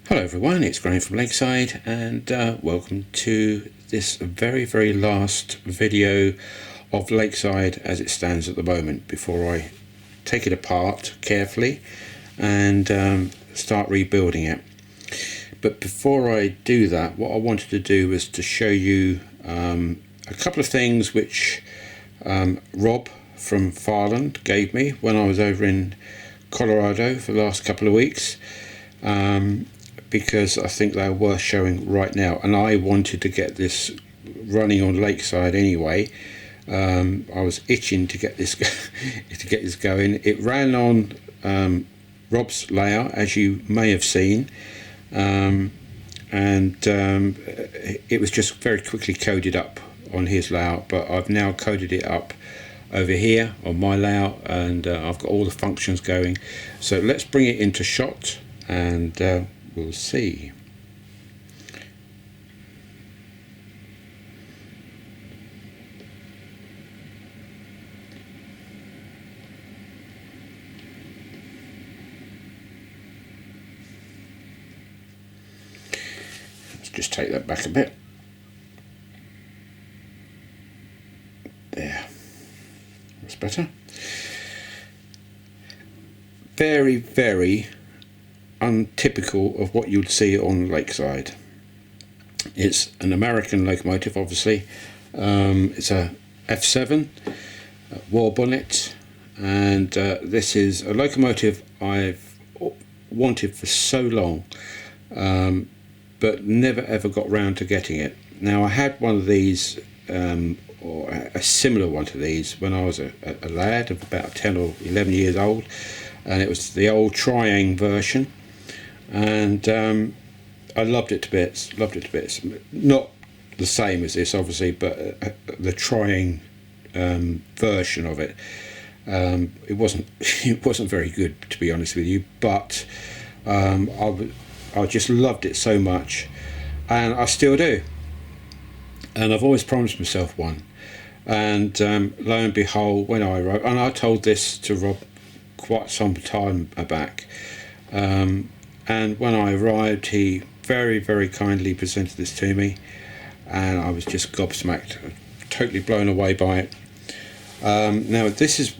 Hello everyone, it's Graham from Lakeside, and welcome to this very last video of Lakeside as it stands at the moment before I take it apart carefully and start rebuilding it. But before I do that, what I wanted to do was to show you a couple of things which Rob from Farland gave me when I was over in Colorado for the last couple of weeks. Because I think they're worth showing right now, and I wanted to get this running on Lakeside anyway. I was itching to get this going. It ran on Rob's layout, as you may have seen, and it was just very quickly coded up on his layout, but I've now coded it up over here on my layout, and I've got all the functions going. So let's bring it into shot and we'll see. Let's just take that back a bit. There. That's better. Very untypical of what you'd see on Lakeside. It's an American locomotive, obviously. It's a F7 war bonnet, and this is a locomotive I've wanted for so long, but never ever got round to getting it. Now, I had one of these, or a similar one to these, when I was a lad of about 10 or 11 years old, and it was the old Triang version. And I loved it to bits. Not the same as this, obviously, but the Triang version of it. It wasn't very good, to be honest with you. But I just loved it so much, and I still do. And I've always promised myself one. And lo and behold, when I arrived, and I told this to Rob quite some time back. And when I arrived, he very kindly presented this to me, and I was just gobsmacked, totally blown away by it. Now, this is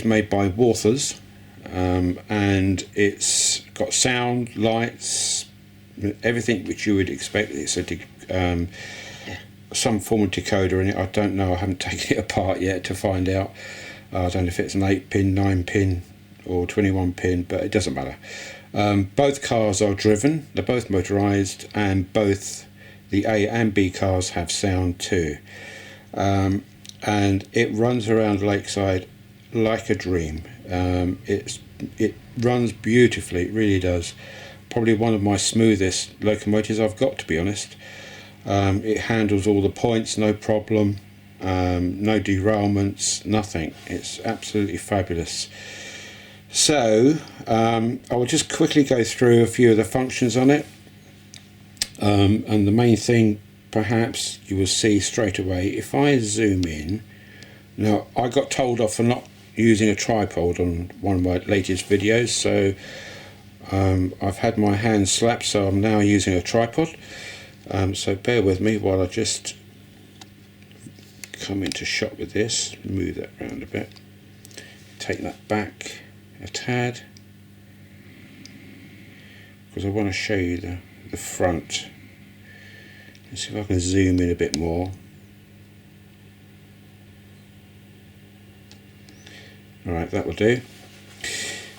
made by Walthers, and it's got sound, lights, everything which you would expect. It's some form of decoder in it. I don't know. I haven't taken it apart yet to find out. I don't know if it's an 8-pin, 9-pin, or 21-pin, but it doesn't matter. Both cars are driven, they're both motorised, and both the A and B cars have sound too. And it runs around Lakeside like a dream. It runs beautifully, it really does. Probably one of my smoothest locomotives I've got, to be honest. It handles all the points, no problem, no derailments, nothing. It's absolutely fabulous. So I will just quickly go through a few of the functions on it, and the main thing perhaps you will see straight away if I zoom in. Now, I got told off for not using a tripod on one of my latest videos, so I've had my hand slapped, so I'm now using a tripod. So bear with me while I just come into shot with this. Move that around a bit, take that back a tad, because I want to show you the front. Let's see if I can zoom in a bit more. Alright, that will do.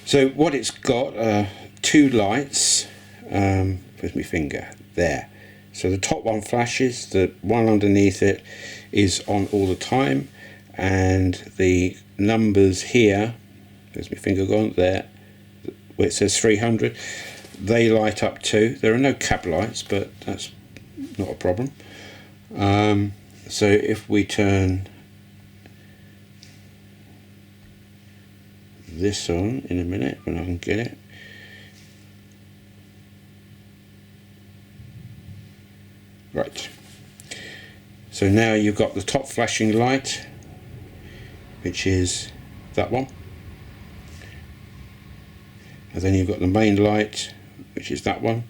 So what it's got are two lights. Where's my finger? There. So the top one flashes, the one underneath it is on all the time, and the numbers here, there's my finger gone there, where it says 300, they light up too. There are no cap lights, but that's not a problem. So if we turn this on in a minute, when I can get it, right, so now you've got the top flashing light, which is that one, and then you've got the main light, which is that one,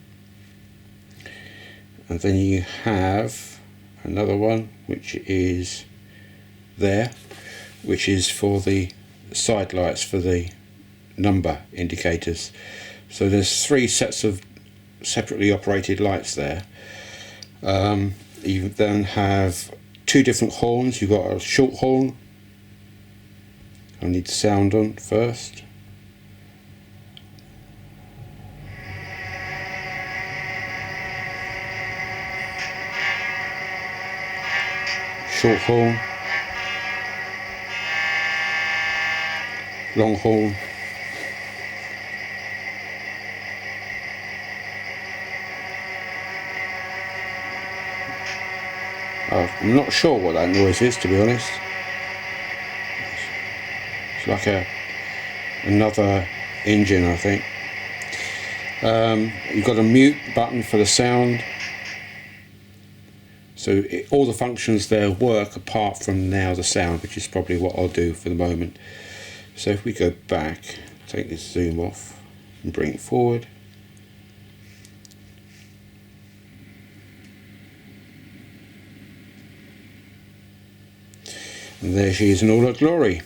and then you have another one which is there, which is for the side lights for the number indicators. So there's 3 sets of separately operated lights there. You then have 2 different horns. You've got a short horn. I need the sound on first. Short horn, long horn, I'm not sure what that noise is, to be honest. It's like another engine, I think. You've got a mute button for the sound. So all the functions there work apart from now the sound, which is probably what I'll do for the moment. So if we go back, take this zoom off and bring it forward. And there she is in all her glory.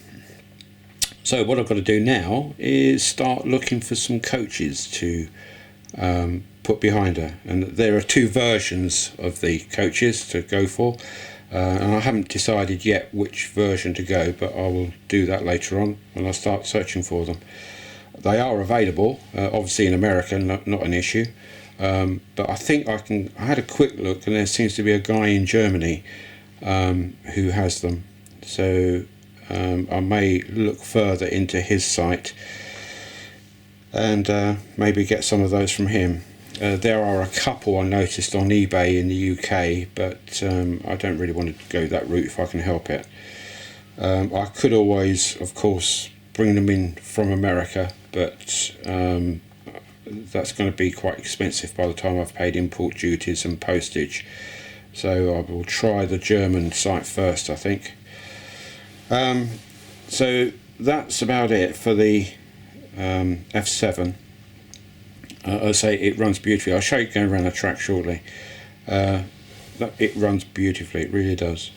So what I've got to do now is start looking for some coaches to put behind her, and there are 2 versions of the coaches to go for, and I haven't decided yet which version to go, but I will do that later on when I start searching for them. They are available, obviously in America, not an issue, but I think I had a quick look and there seems to be a guy in Germany who has them, so I may look further into his site and maybe get some of those from him. There are a couple I noticed on eBay in the UK, but I don't really want to go that route if I can help it. I could always, of course, bring them in from America, but that's going to be quite expensive by the time I've paid import duties and postage. So I will try the German site first, I think. So that's about it for the F7. I say it runs beautifully. I'll show you going around the track shortly. It runs beautifully, it really does.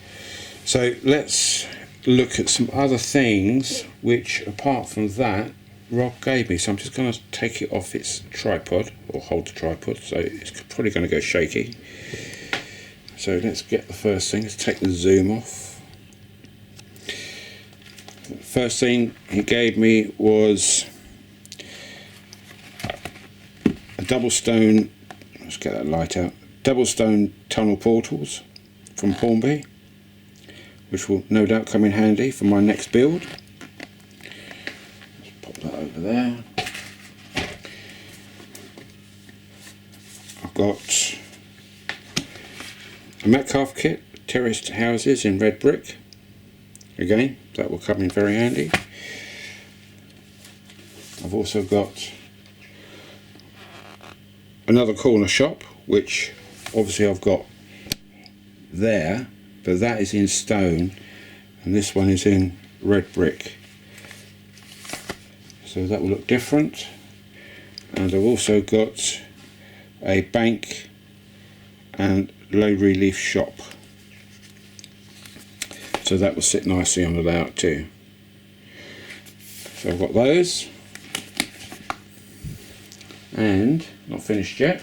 So let's look at some other things which, apart from that, Rob gave me. So I'm just going to take it off its tripod, or hold the tripod, so it's probably going to go shaky. So let's get the first thing. Let's take the zoom off. First thing he gave me was a double stone, let's get that light out, double stone tunnel portals from Hornby, which will no doubt come in handy for my next build. Let's pop that over there. I've got a Metcalf kit, terraced houses in red brick. Again, that will come in very handy. I've also got another corner shop, which obviously I've got there, but that is in stone, and this one is in red brick. So that will look different. And I've also got a bank and low relief shop. So that will sit nicely on the layout too. So I've got those. And, not finished yet,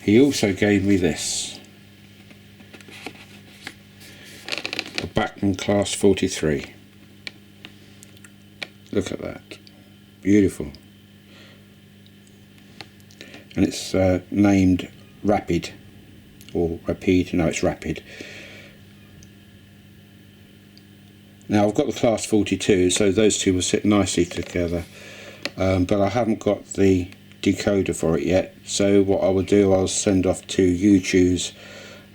he also gave me this. A Bachmann Class 43. Look at that. Beautiful. And it's named Rapid. Or Rapide, no, it's Rapid. Now I've got the Class 42, so those two will sit nicely together. But I haven't got the decoder for it yet, so what I will do, I'll send off to YouTube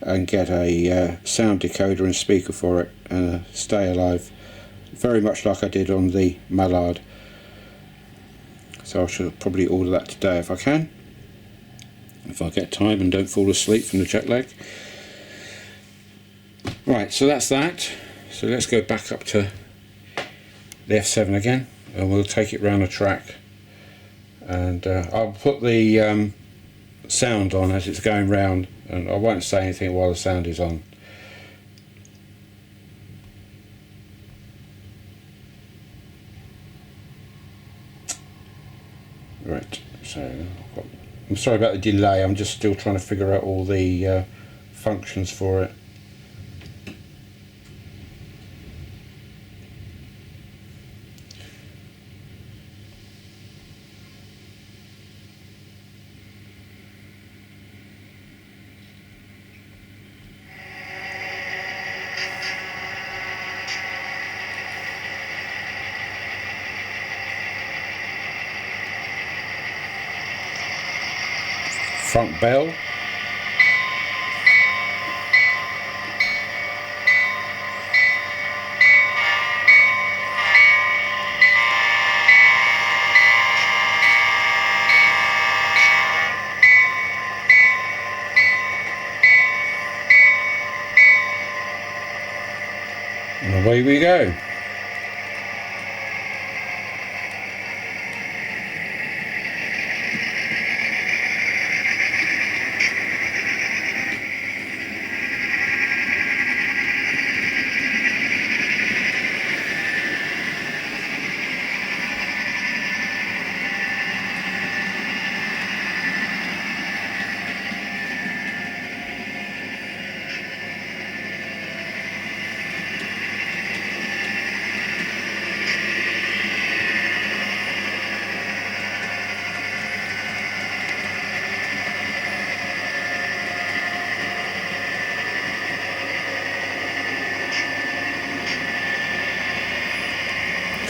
and get a sound decoder and speaker for it, and stay alive, very much like I did on the Mallard. So I should probably order that today if I can, if I get time and don't fall asleep from the jet lag. Right, so that's that. So let's go back up to the F7 again, and we'll take it round the track. And I'll put the sound on as it's going round, and I won't say anything while the sound is on. Right, so I'm sorry about the delay, I'm just still trying to figure out all the functions for it. Front bell. And away we go.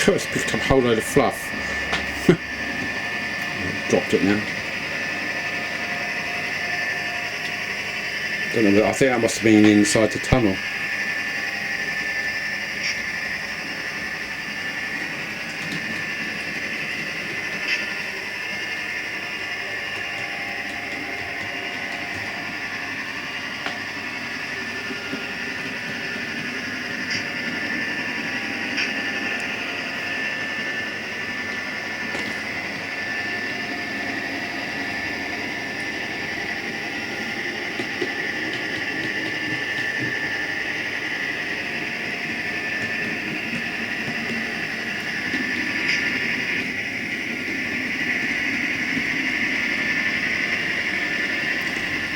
It's picked up a whole load of fluff. Dropped it now. Don't know, I think that must have been inside the tunnel.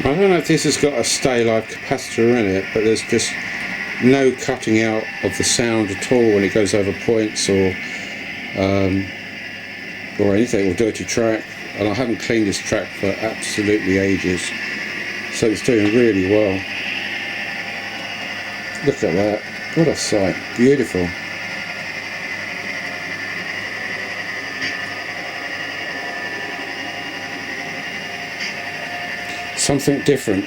I don't know if this has got a stay live capacitor in it, but there's just no cutting out of the sound at all when it goes over points or anything, or dirty track. And I haven't cleaned this track for absolutely ages, so it's doing really well. Look at that, what a sight, beautiful. Something different.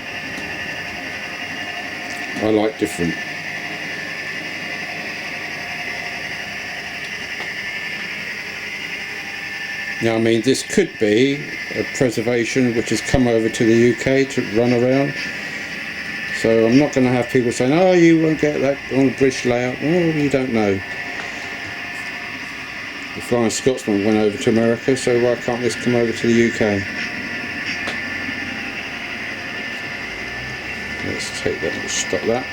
I like different. Now, I mean, this could be a preservation which has come over to the UK to run around. So I'm not going to have people saying, oh, you won't get that on a British layout. Well, you don't know. The Flying Scotsman went over to America, so why can't this come over to the UK? Let's take that, let's stop that.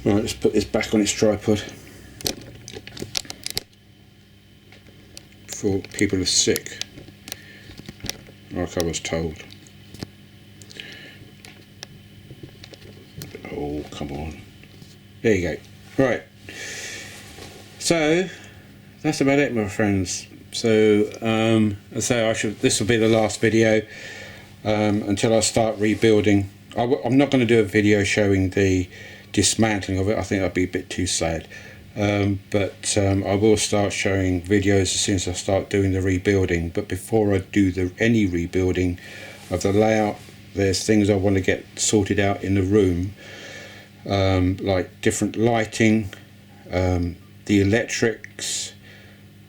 Right, let's put this back on its tripod before people are sick, like I was told. Oh, come on. There you go. Right. So that's about it, my friends. So as I say, this will be the last video until I start rebuilding. I'm not going to do a video showing the dismantling of it. I think that'd be a bit too sad. But I will start showing videos as soon as I start doing the rebuilding. But before I do any rebuilding of the layout, there's things I want to get sorted out in the room, like different lighting, the electrics,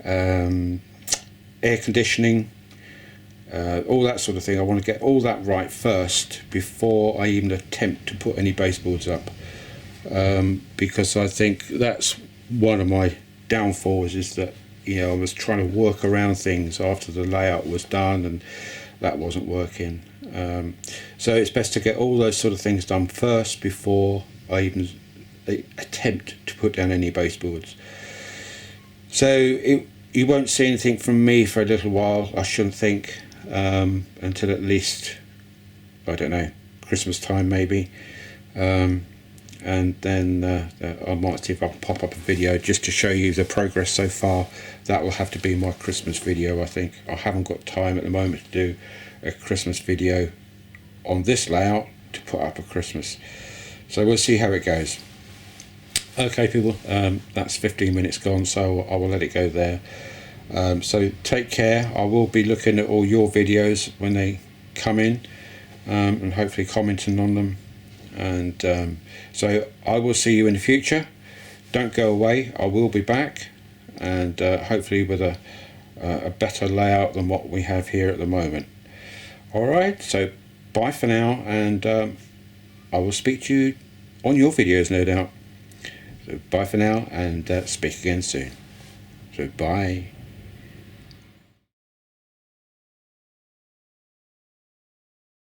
air conditioning, all that sort of thing. I want to get all that right first before I even attempt to put any baseboards up, because I think that's one of my downfalls, is that, you know, I was trying to work around things after the layout was done, and that wasn't working. So it's best to get all those sort of things done first before I even attempt to put down any baseboards. So you won't see anything from me for a little while, I shouldn't think, until at least, I don't know, Christmas time maybe. And then I might see if I can pop up a video just to show you the progress so far. That will have to be my Christmas video, I think. I haven't got time at the moment to do a Christmas video on this layout to put up at Christmas. So we'll see how it goes. Okay, people, that's 15 minutes gone, so I will let it go there. So take care. I will be looking at all your videos when they come in, and hopefully commenting on them. And so I will see you in the future. Don't go away. I will be back, and hopefully with a better layout than what we have here at the moment. Alright, so bye for now, and I will speak to you on your videos, no doubt. So bye for now, and speak again soon. So bye.